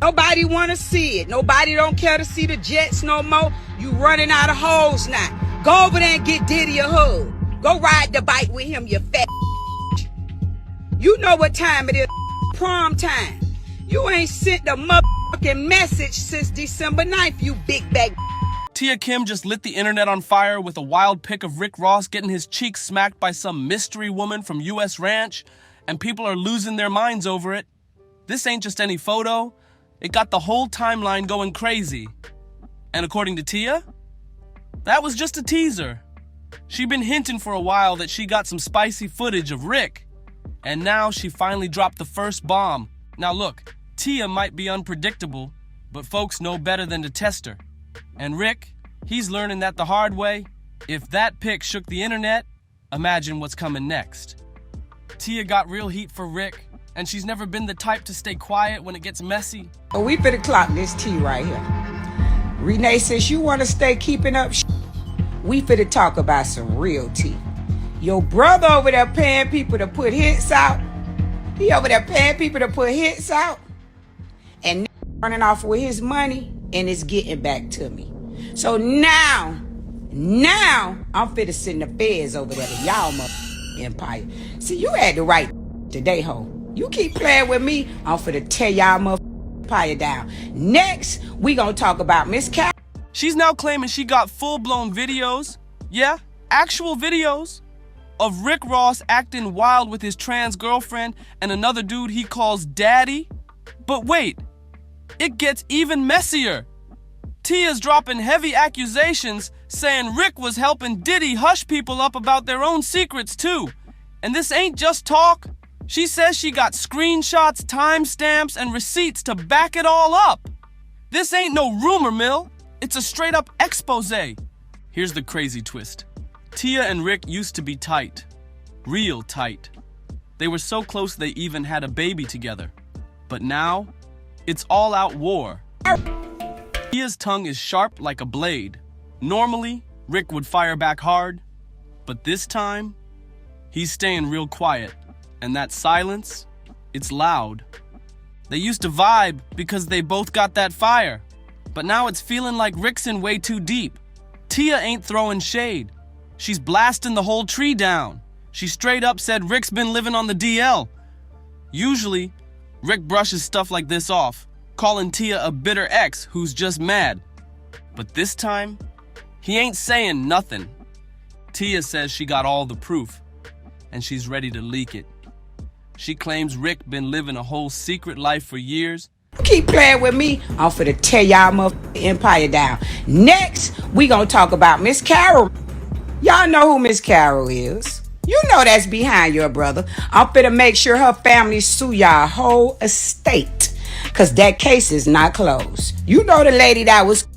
Nobody want to see it. Nobody don't care to see the Jets no more. You running out of hoes now. Go over there and get Diddy a hug. Go ride the bike with him, you fat. You know what time it is. Prom time. You ain't sent the motherfucking message since December 9th, you big bag. Tia Kim just lit the internet on fire with a wild pic of Rick Ross getting his cheeks smacked by some mystery woman from US Ranch, and people are losing their minds over it. This ain't just any photo. It got the whole timeline going crazy. And according to Tia, that was just a teaser. She'd been hinting for a while that she got some spicy footage of Rick, and now she finally dropped the first bomb. Now look, Tia might be unpredictable, but folks know better than to test her. And Rick, he's learning that the hard way. If that pic shook the internet, imagine what's coming next. Tia got real heat for Rick, and she's never been the type to stay quiet when it gets messy. Oh, we finna clock this tea right here. Renee says you want to stay keeping up we finna talk about some real tea. Your brother over there paying people to put hits out. He over there paying people to put hits out. And running off with his money, and it's getting back to me. So now I'm finna send the feds over there to y'all empire. See, you had the right today, ho. You keep playing with me, I'm finna tear y'all empire down. Next, we gonna talk about Miss Cal. She's now claiming she got full-blown videos, yeah, actual videos, of Rick Ross acting wild with his trans girlfriend and another dude he calls daddy. But wait, it gets even messier. Tia's dropping heavy accusations saying Rick was helping Diddy hush people up about their own secrets too. And this ain't just talk. She says she got screenshots, timestamps, and receipts to back it all up. This ain't no rumor mill. It's a straight-up expose. Here's the crazy twist. Tia and Rick used to be tight. Real tight. They were so close they even had a baby together. But now, it's all-out war. Tia's tongue is sharp like a blade. Normally, Rick would fire back hard. But this time, he's staying real quiet. And that silence, it's loud. They used to vibe because they both got that fire. But now it's feeling like Rick's in way too deep. Tia ain't throwing shade. She's blasting the whole tree down. She straight up said Rick's been living on the DL. Usually, Rick brushes stuff like this off, calling Tia a bitter ex who's just mad. But this time, he ain't saying nothing. Tia says she got all the proof, and she's ready to leak it. She claims Rick been living a whole secret life for years. Keep playing with me, I'm finna tear y'all empire down. Next, we gonna talk about Miss Carol. Y'all know who Miss Carol is. You know that's behind your brother. I'm finna make sure her family sue y'all whole estate, cause that case is not closed. You know the lady that was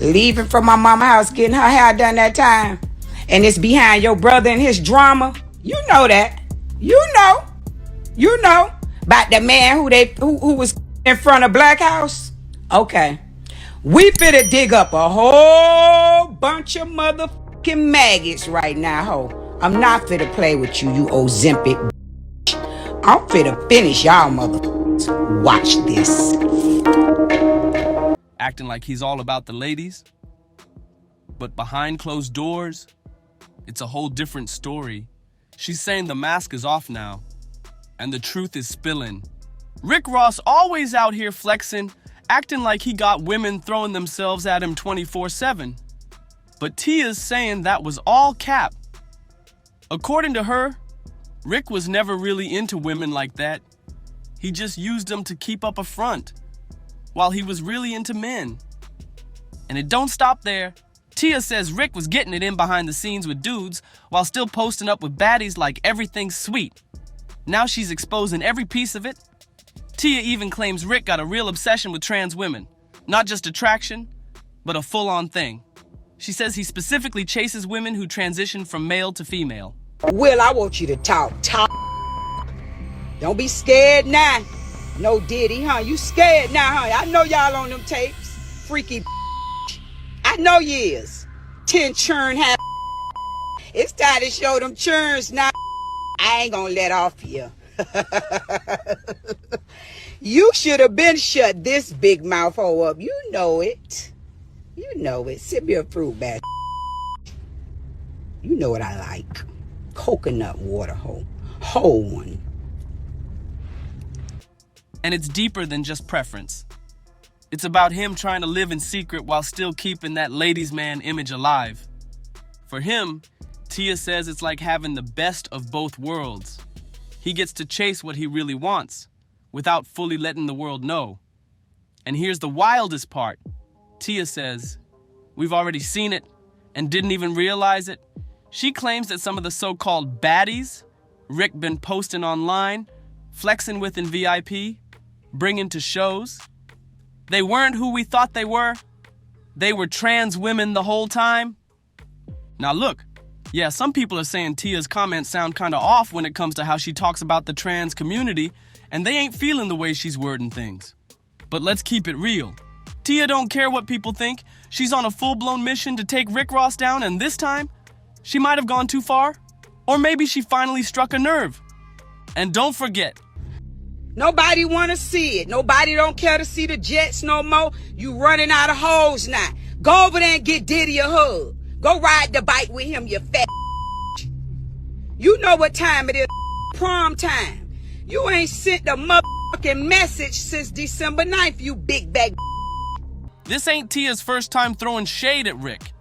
leaving from my mama's house getting her hair done that time, and it's behind your brother and his drama. You know that. You know about the man who was in front of Black House. Okay, we finna dig up a whole bunch of motherfucking maggots right now, ho. I'm not finna play with you, you Ozempic bitch. I'm finna finish y'all motherfuckers. Watch this. Acting like he's all about the ladies. But behind closed doors, it's a whole different story. She's saying the mask is off now, and the truth is spilling. Rick Ross always out here flexing, acting like he got women throwing themselves at him 24/7. But Tia's saying that was all cap. According to her, Rick was never really into women like that. He just used them to keep up a front, while he was really into men. And it don't stop there. Tia says Rick was getting it in behind the scenes with dudes while still posting up with baddies like everything's sweet. Now she's exposing every piece of it. Tia even claims Rick got a real obsession with trans women. Not just attraction, but a full-on thing. She says he specifically chases women who transition from male to female. Will, I want you to talk. Don't be scared now. No Diddy, huh? You scared now, huh? I know y'all on them tapes. Freaky I know you is. 10 churn have. It's time to show them churns now. I ain't gonna let off here. You should have been shut this big mouth hole up. You know it. You know it. Sip your fruit bat. You know what I like. Coconut water hole. Whole one. And it's deeper than just preference. It's about him trying to live in secret while still keeping that ladies' man image alive. For him, Tia says it's like having the best of both worlds. He gets to chase what he really wants, without fully letting the world know. And here's the wildest part. Tia says, we've already seen it and didn't even realize it. She claims that some of the so-called baddies Rick been posting online, flexing with in VIP, bringing to shows, they weren't who we thought they were. They were trans women the whole time. Now look, yeah, some people are saying Tia's comments sound kind of off when it comes to how she talks about the trans community, and they ain't feeling the way she's wording things. But let's keep it real. Tia don't care what people think. She's on a full-blown mission to take Rick Ross down, and this time, she might have gone too far. Or maybe she finally struck a nerve. And don't forget, nobody want to see it. Nobody don't care to see the Jets no more. You running out of hoes now. Go over there and get Diddy a hug. Go ride the bike with him, you fat. You know what time it is. Prom time. You ain't sent a motherfucking message since December 9th, you big bag. this ain't Tia's first time throwing shade at Rick.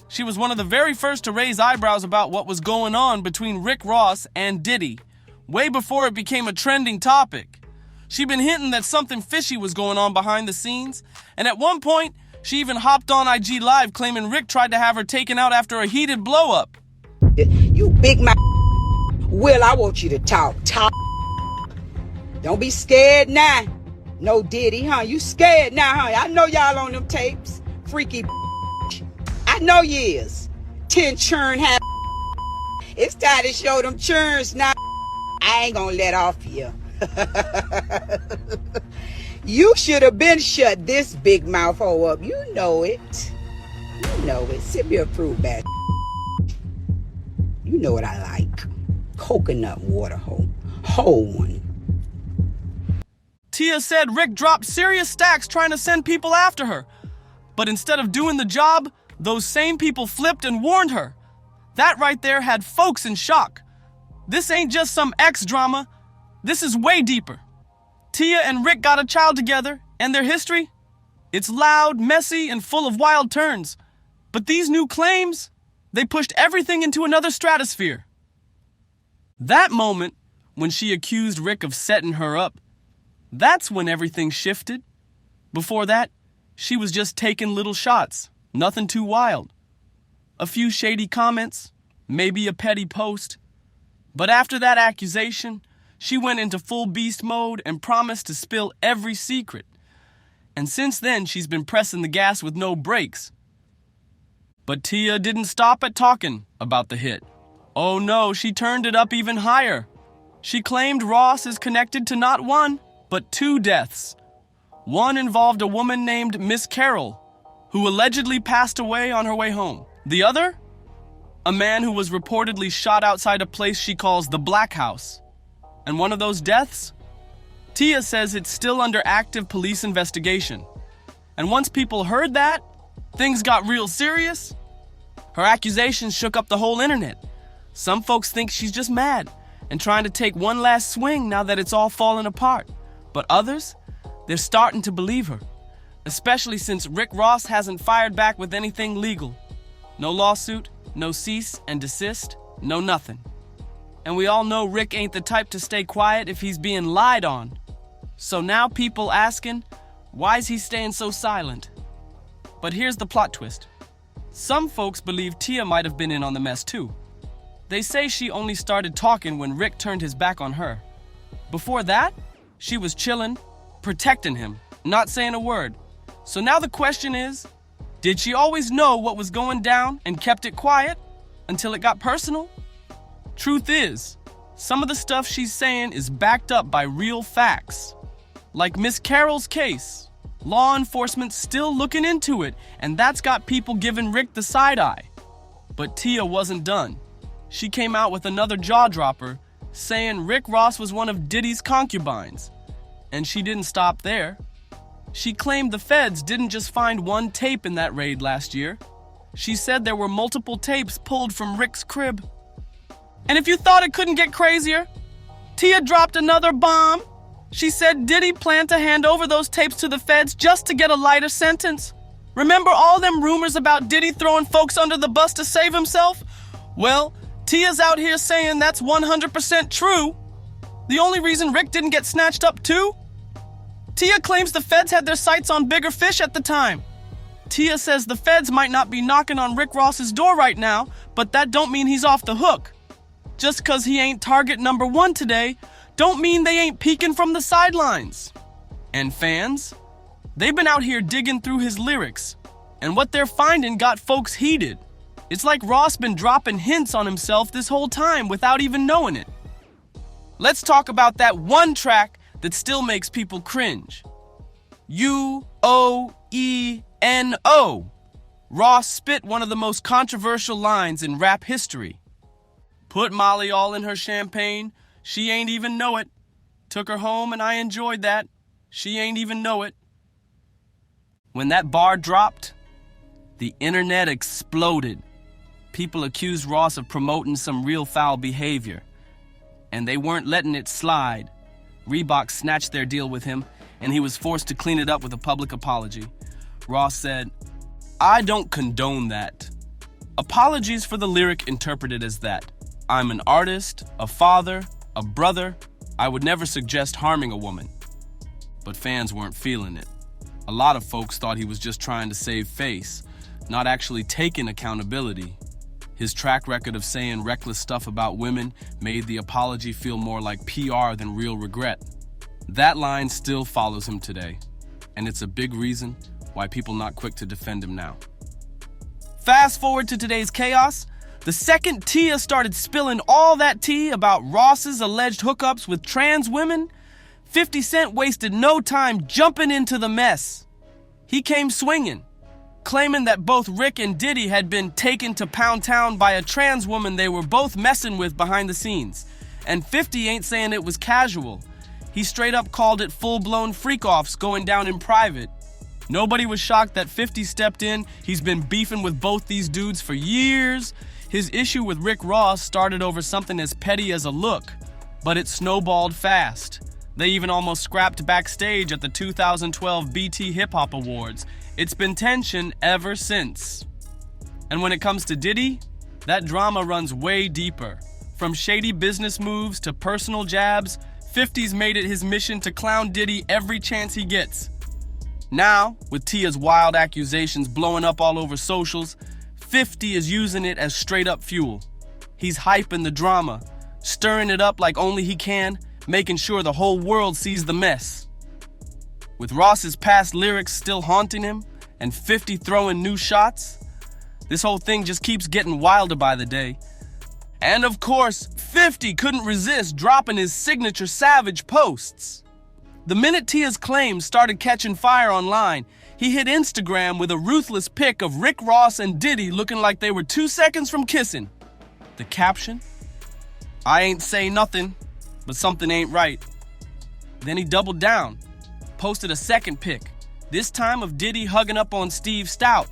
She was one of the very first to raise eyebrows about what was going on between Rick Ross and Diddy, way before it became a trending topic. She'd been hinting that something fishy was going on behind the scenes, and at one point, she even hopped on IG Live claiming Rick tried to have her taken out after a heated blow-up. You big mouth. Will, I want you to talk. Don't be scared now. No Diddy, huh? You scared now, huh? I know y'all on them tapes. Freaky. I know you is. 10 churn have. It's time to show them churns now. I ain't gonna let off here. You should have been shut this big mouth hole up. You know it. You know it. Sip your fruit bat. You know what I like. Coconut water hole. Whole one. Tia said Rick dropped serious stacks trying to send people after her. But instead of doing the job, those same people flipped and warned her. That right there had folks in shock. This ain't just some ex drama. This is way deeper. Tia and Rick got a child together, and their history? It's loud, messy, and full of wild turns. But these new claims, they pushed everything into another stratosphere. That moment, when she accused Rick of setting her up, that's when everything shifted. Before that, she was just taking little shots, nothing too wild. A few shady comments, maybe a petty post. But after that accusation, she went into full beast mode and promised to spill every secret. And since then, she's been pressing the gas with no brakes. But Tia didn't stop at talking about the hit. Oh no, she turned it up even higher. She claimed Ross is connected to not one, but 2 deaths. One involved a woman named Miss Carroll, who allegedly passed away on her way home. The other? A man who was reportedly shot outside a place she calls the Black House. And one of those deaths? Tia says it's still under active police investigation. And once people heard that, things got real serious. Her accusations shook up the whole internet. Some folks think she's just mad and trying to take one last swing now that it's all falling apart. But others, they're starting to believe her, especially since Rick Ross hasn't fired back with anything legal. No lawsuit, no cease and desist, no nothing. And we all know Rick ain't the type to stay quiet if he's being lied on. So now people asking, why's he staying so silent? But here's the plot twist. Some folks believe Tia might have been in on the mess too. They say she only started talking when Rick turned his back on her. Before that, she was chilling, protecting him, not saying a word. So now the question is, did she always know what was going down and kept it quiet until it got personal? Truth is, some of the stuff she's saying is backed up by real facts. Like Miss Carroll's case. Law enforcement's still looking into it, and that's got people giving Rick the side eye. But Tia wasn't done. She came out with another jaw-dropper, saying Rick Ross was one of Diddy's concubines. And she didn't stop there. She claimed the feds didn't just find one tape in that raid last year. She said there were multiple tapes pulled from Rick's crib. And if you thought it couldn't get crazier, Tia dropped another bomb. She said Diddy planned to hand over those tapes to the feds just to get a lighter sentence. Remember all them rumors about Diddy throwing folks under the bus to save himself? Well, Tia's out here saying that's 100% true. The only reason Rick didn't get snatched up too? Tia claims the feds had their sights on bigger fish at the time. Tia says the feds might not be knocking on Rick Ross's door right now, but that don't mean he's off the hook. Just 'cause he ain't target number one today, don't mean they ain't peeking from the sidelines. And fans? They've been out here digging through his lyrics, and what they're finding got folks heated. It's like Ross been dropping hints on himself this whole time without even knowing it. Let's talk about that one track that still makes people cringe. UOENO. Ross spit one of the most controversial lines in rap history. Put Molly all in her champagne, she ain't even know it. Took her home and I enjoyed that, she ain't even know it. When that bar dropped, the internet exploded. People accused Ross of promoting some real foul behavior, and they weren't letting it slide. Reebok snatched their deal with him, and he was forced to clean it up with a public apology. Ross said, "I don't condone that. Apologies for the lyric interpreted as that. I'm an artist, a father, a brother. I would never suggest harming a woman." But fans weren't feeling it. A lot of folks thought he was just trying to save face, not actually taking accountability. His track record of saying reckless stuff about women made the apology feel more like PR than real regret. That line still follows him today, and it's a big reason why people not quick to defend him now. Fast forward to today's chaos. The second Tia started spilling all that tea about Ross's alleged hookups with trans women, 50 Cent wasted no time jumping into the mess. He came swinging, claiming that both Rick and Diddy had been taken to Pound Town by a trans woman they were both messing with behind the scenes. And 50 ain't saying it was casual. He straight up called it full-blown freak-offs going down in private. Nobody was shocked that 50 stepped in. He's been beefing with both these dudes for years. His issue with Rick Ross started over something as petty as a look, but it snowballed fast. They even almost scrapped backstage at the 2012 BT Hip Hop Awards. It's been tension ever since. And when it comes to Diddy, that drama runs way deeper. From shady business moves to personal jabs, 50's made it his mission to clown Diddy every chance he gets. Now, with Tia's wild accusations blowing up all over socials, 50 is using it as straight-up fuel. He's hyping the drama, stirring it up like only he can, making sure the whole world sees the mess. With Ross's past lyrics still haunting him, and 50 throwing new shots, this whole thing just keeps getting wilder by the day. And of course, 50 couldn't resist dropping his signature savage posts. The minute Tia's claims started catching fire online, he hit Instagram with a ruthless pic of Rick Ross and Diddy looking like they were 2 seconds from kissing. The caption? "I ain't say nothing, but something ain't right." Then he doubled down, posted a second pic, this time of Diddy hugging up on Steve Stout,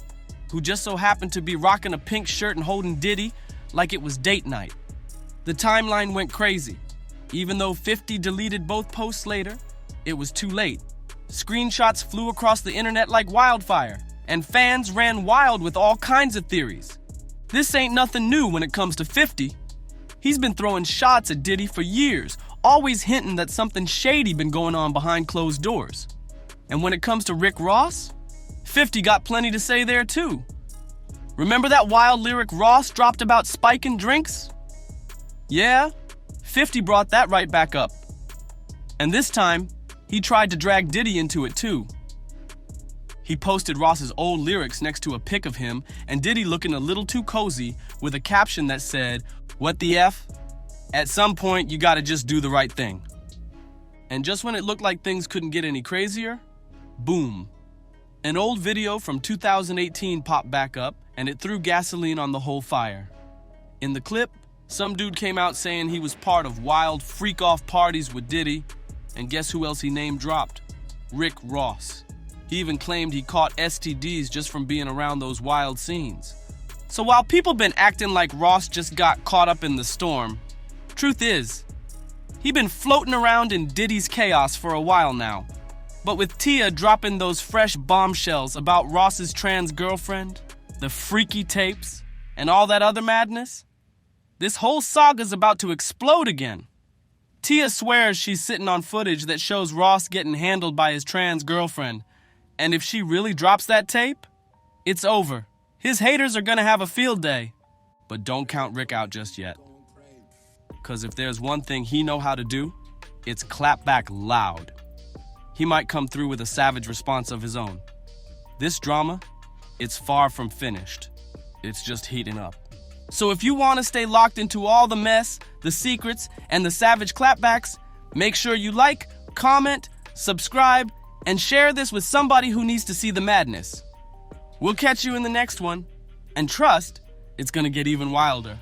who just so happened to be rocking a pink shirt and holding Diddy like it was date night. The timeline went crazy. Even though 50 deleted both posts later, it was too late. Screenshots flew across the internet like wildfire, and fans ran wild with all kinds of theories. This ain't nothing new when it comes to 50. He's been throwing shots at Diddy for years, always hinting that something shady been going on behind closed doors. And when it comes to Rick Ross, 50 got plenty to say there too. Remember that wild lyric Ross dropped about spiking drinks? Yeah, 50 brought that right back up. And this time, he tried to drag Diddy into it too. He posted Ross's old lyrics next to a pic of him and Diddy looking a little too cozy with a caption that said, "What the F? At some point, you gotta just do the right thing." And just when it looked like things couldn't get any crazier, boom. An old video from 2018 popped back up and it threw gasoline on the whole fire. In the clip, some dude came out saying he was part of wild freak-off parties with Diddy, And guess who else he name-dropped? Rick Ross. He even claimed he caught STDs just from being around those wild scenes. So while people been acting like Ross just got caught up in the storm, truth is, he been floating around in Diddy's chaos for a while now. But with Tia dropping those fresh bombshells about Ross's trans girlfriend, the freaky tapes, and all that other madness, this whole saga's about to explode again. Tia swears she's sitting on footage that shows Ross getting handled by his trans girlfriend, and if she really drops that tape, it's over. His haters are gonna have a field day. But don't count Rick out just yet. Cause if there's one thing he know how to do, it's clap back loud. He might come through with a savage response of his own. This drama, it's far from finished. It's just heating up. So if you want to stay locked into all the mess, the secrets, and the savage clapbacks, make sure you like, comment, subscribe, and share this with somebody who needs to see the madness. We'll catch you in the next one, and trust, it's gonna get even wilder.